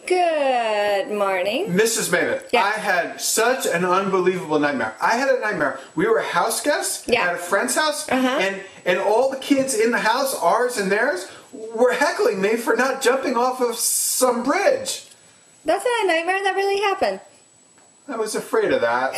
Good morning. Mrs. Maven, Yeah. I had such an unbelievable nightmare. I had a nightmare. We were house guests at a friend's house, and all the kids in the house, ours and theirs, were heckling me for not jumping off of some bridge. That's not a nightmare. That really happened. I was afraid of that.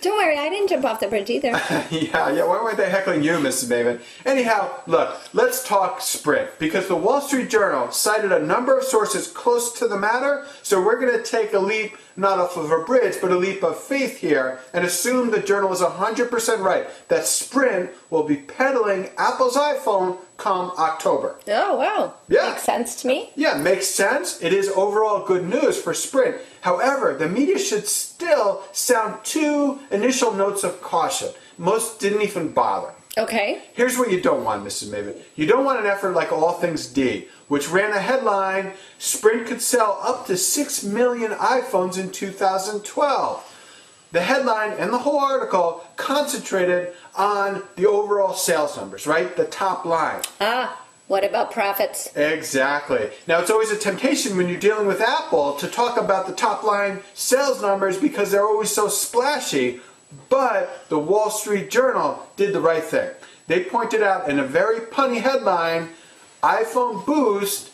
Don't worry, I didn't jump off the bridge either. Yeah. Why weren't they heckling you, Mrs. Maven? Anyhow, look, let's talk Sprint, because the Wall Street Journal cited a number of sources close to the matter, so we're going to take a leap, not off of a bridge, but a leap of faith here, and assume the journal is 100% right, that Sprint will be peddling Apple's iPhone come October. Oh, wow. Yeah. Makes sense to me. Yeah, makes sense. It is overall good news for Sprint. However, the media should still sound two initial notes of caution. Most didn't even bother. Okay. Here's what you don't want, Mrs. Maven. You don't want an effort like All Things D, which ran a headline, Sprint could sell up to 6 million iPhones in 2012. The headline and the whole article concentrated on the overall sales numbers, right? The top line. What about profits? Exactly. Now, it's always a temptation when you're dealing with Apple to talk about the top line sales numbers because they're always so splashy, but the Wall Street Journal did the right thing. They pointed out in a very punny headline, iPhone Boost,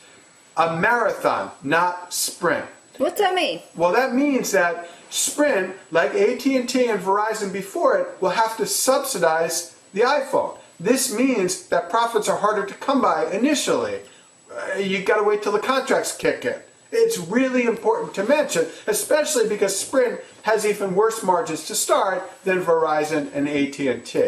a marathon, not sprint. What's that mean? Well, that means that Sprint, like AT&T and Verizon before it, will have to subsidize the iPhone. This means that profits are harder to come by initially. You got to wait till the contracts kick in. It's really important to mention, especially because Sprint has even worse margins to start than Verizon and AT&T.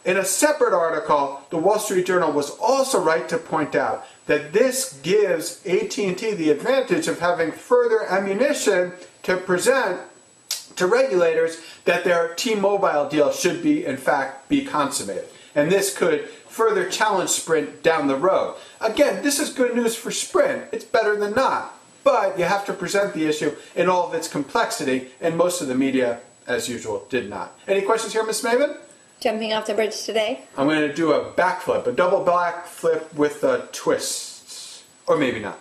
In a separate article, the Wall Street Journal was also right to point out that this gives AT&T the advantage of having further ammunition to present to regulators that their T-Mobile deal should be, in fact, be consummated. And this could further challenge Sprint down the road. Again, this is good news for Sprint. It's better than not. But you have to present the issue in all of its complexity, and most of the media, as usual, did not. Any questions here, Miss Maven? Jumping off the bridge today? I'm going to do a backflip, a double backflip with a twist. Or maybe not.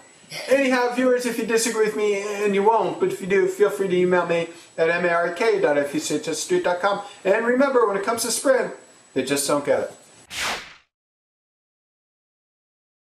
Anyhow, viewers, if you disagree with me, and you won't, but if you do, feel free to email me at mark.fec@street.com. And remember, when it comes to Sprint, they just don't get it.